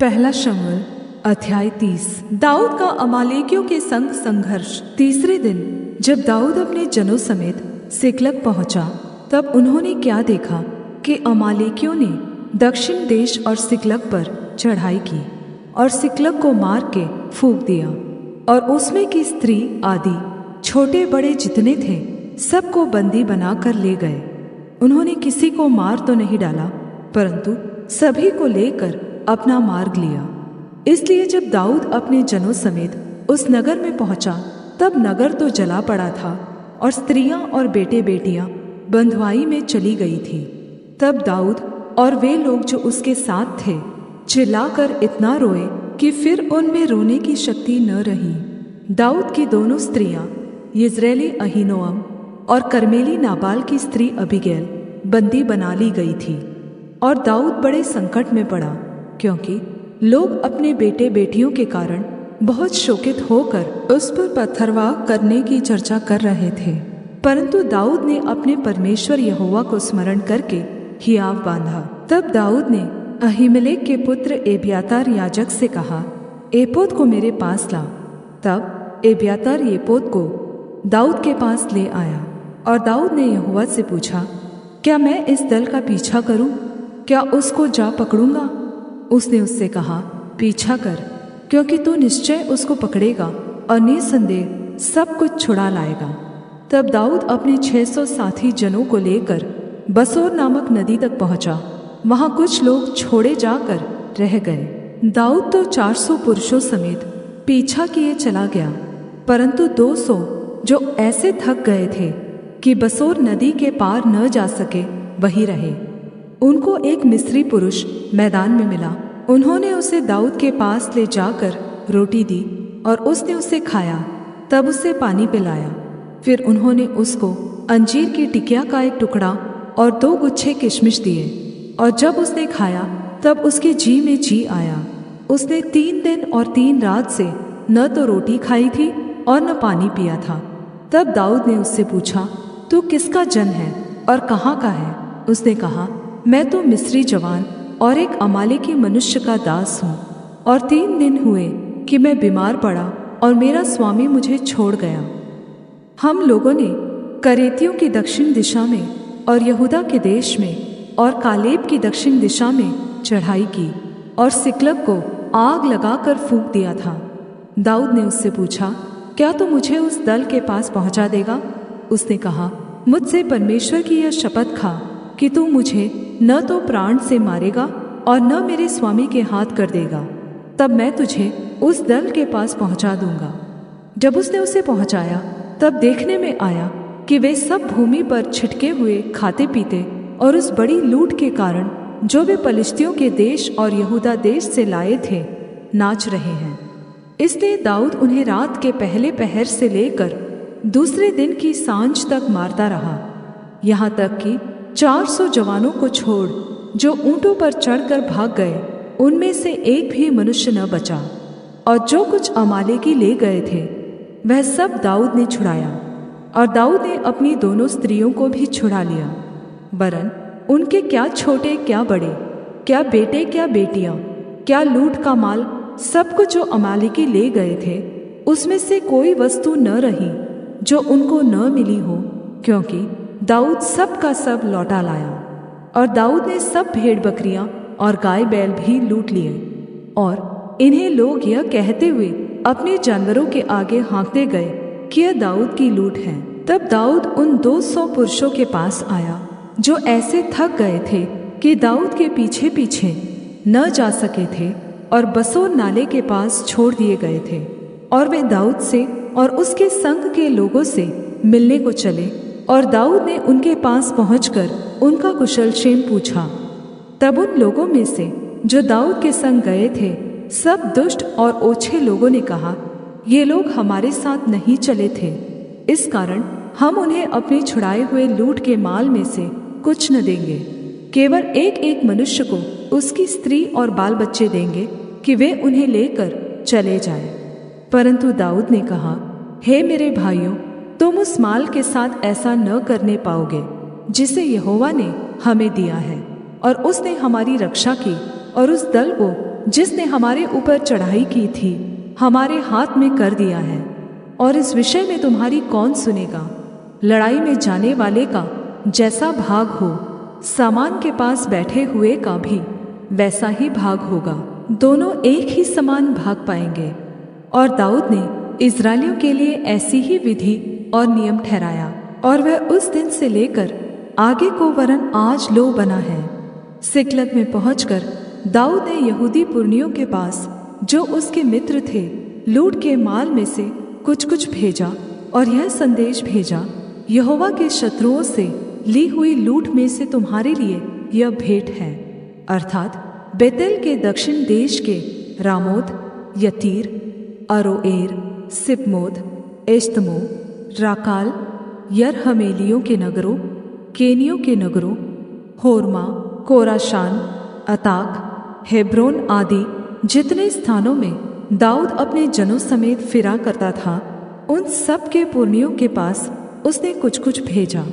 पहला शमूएल अध्याय 30। दाऊद का अमालेकियों के संग संघर्ष। तीसरे दिन जब दाऊद अपने जनों समेत सिकलग पहुंचा, तब उन्होंने क्या देखा कि अमालेकियों ने दक्षिण देश और सिकलग पर चढ़ाई की और सिकलग को मार के फूँक दिया, और उसमें की स्त्री आदि छोटे बड़े जितने थे सबको बंदी बनाकर ले गए। उन्होंने किसी को मार तो नहीं डाला, परंतु सभी को लेकर अपना मार्ग लिया। इसलिए जब दाऊद अपने जनों समेत उस नगर में पहुंचा, तब नगर तो जला पड़ा था और स्त्रियां और बेटे बेटियां बंधुआई में चली गई थी। तब दाऊद और वे लोग जो उसके साथ थे चिल्लाकर इतना रोए कि फिर उनमें रोने की शक्ति न रही। दाऊद की दोनों स्त्रियां यिज्रेली अहीनोअम और कर्मेली नाबाल की स्त्री अबीगैल बंदी बना ली गई थी। और दाऊद बड़े संकट में पड़ा, क्योंकि लोग अपने बेटे बेटियों के कारण बहुत शोकित होकर उस पर पत्थरवाह करने की चर्चा कर रहे थे। परंतु दाऊद ने अपने परमेश्वर यहोवा को स्मरण करके हियाव बांधा। तब दाऊद ने अहीमेलेक के पुत्र एब्यातार याजक से कहा, एपोद को मेरे पास ला। तब एब्यातार एपोद को दाऊद के पास ले आया, और दाऊद ने यहोवा से पूछा, क्या मैं इस दल का पीछा करूं? क्या उसको जा पकड़ूंगा? उसने उससे कहा, पीछा कर, क्योंकि तू निश्चय उसको पकड़ेगा और निसंदेह सब कुछ छुड़ा लाएगा। तब दाऊद अपने 600 साथी जनों को लेकर बसोर नामक नदी तक पहुंचा। वहां कुछ लोग छोड़े जाकर रह गए। दाऊद तो 400 पुरुषों समेत पीछा किए चला गया, परंतु 200 जो ऐसे थक गए थे कि बसोर नदी के पार न जा सके, वहीं रहे। उनको एक मिस्री पुरुष मैदान में मिला। उन्होंने उसे दाऊद के पास ले जाकर रोटी दी और उसने उसे खाया। तब उसे पानी पिलाया। फिर उन्होंने उसको अंजीर की टिकिया का एक टुकड़ा और 2 गुच्छे किशमिश दिए, और जब उसने खाया तब उसके जी में जी आया। उसने 3 दिन और 3 रात से न तो रोटी खाई थी और न पानी पिया था। तब दाऊद ने उससे पूछा, तू किसका जन है और कहाँ का है? उसने कहा, मैं तो मिस्री जवान और एक अमालेकी मनुष्य का दास हूँ, और 3 दिन हुए कि मैं बीमार पड़ा और मेरा स्वामी मुझे छोड़ गया। हम लोगों ने करेतियों की दक्षिण दिशा में और यहूदा के देश में और कालेब की दक्षिण दिशा में चढ़ाई की और सिकलग को आग लगाकर फूँक दिया था। दाऊद ने उससे पूछा, क्या तू मुझे उस दल के पास पहुँचा देगा? उसने कहा, मुझसे परमेश्वर की यह शपथ खा कि तू मुझे न तो प्राण से मारेगा और न मेरे स्वामी के हाथ कर देगा, तब मैं तुझे उस दल के पास पहुंचा दूंगा। जब उसने उसे पहुंचाया, तब देखने में आया कि वे सब भूमि पर छिटके हुए खाते पीते और उस बड़ी लूट के कारण जो वे पलिश्तियों के देश और यहूदा देश से लाए थे नाच रहे हैं। इसलिए दाऊद उन्हें रात के पहले पहर से लेकर दूसरे दिन की सांझ तक मारता रहा, यहाँ तक कि 400 जवानों को छोड़ जो ऊँटों पर चढ़कर भाग गए, उनमें से एक भी मनुष्य न बचा। और जो कुछ अमालेकी ले गए थे वह सब दाऊद ने छुड़ाया, और दाऊद ने अपनी दोनों स्त्रियों को भी छुड़ा लिया। वरन उनके क्या छोटे क्या बड़े, क्या बेटे क्या बेटियां, क्या लूट का माल, सब कुछ जो अमालेकी ले गए थे, उसमें से कोई वस्तु न रही जो उनको न मिली हो, क्योंकि दाऊद सब का सब लौटा लाया। और दाऊद ने सब भेड़ बकरियां और गाय बैल भी लूट लिए। और इन्हें लोग यह कहते हुए अपने जानवरों के आगे हाँकते गए कि यह दाऊद की लूट है। तब दाऊद उन 200 पुरुषों के पास आया जो ऐसे थक गए थे कि दाऊद के पीछे पीछे न जा सके थे, और बसोर नाले के पास छोड़ दिए गए थे। और वे दाऊद से और उसके संग के लोगों से मिलने को चले, और दाऊद ने उनके पास पहुंचकर उनका कुशल क्षेम पूछा। तब उन लोगों में से जो दाऊद के संग गए थे सब दुष्ट और ओछे लोगों ने कहा, ये लोग हमारे साथ नहीं चले थे, इस कारण हम उन्हें अपने छुड़ाए हुए लूट के माल में से कुछ न देंगे, केवल एक एक मनुष्य को उसकी स्त्री और बाल बच्चे देंगे कि वे उन्हें लेकर चले जाएं। परंतु दाऊद ने कहा, हे मेरे भाइयों, तुम उस माल के साथ ऐसा न करने पाओगे जिसे यहोवा ने हमें दिया है, और उसने हमारी रक्षा की और उस दल को जिसने हमारे ऊपर चढ़ाई की थी हमारे हाथ में कर दिया है। और इस विषय में तुम्हारी कौन सुनेगा? लड़ाई में जाने वाले का जैसा भाग हो, सामान के पास बैठे हुए का भी वैसा ही भाग होगा। दोनों एक ही समान भाग पाएंगे। और दाऊद ने इस्राएलियों के लिए ऐसी ही विधि और नियम ठहराया, और वह उस दिन से लेकर आगे को वरन आज लो बना है। सिकलग में पहुंचकर दाऊद ने यहूदी पुरनियों के पास, जो उसके मित्र थे, लूट के माल में से कुछ कुछ भेजा और यह संदेश भेजा, यहोवा के शत्रुओं से ली हुई लूट में से तुम्हारे लिए यह भेंट है, अर्थात बेतेल के दक्षिण देश के रामोत, यतीर, अरोएर, सिपमोत, एश्तमो, राकाल, यरहमेलियों के नगरों, केनियों के नगरों, होर्मा, कोराशान, अताक, हेब्रोन आदि जितने स्थानों में दाऊद अपने जनों समेत फिरा करता था, उन सब के पुरनियों के पास उसने कुछ कुछ भेजा।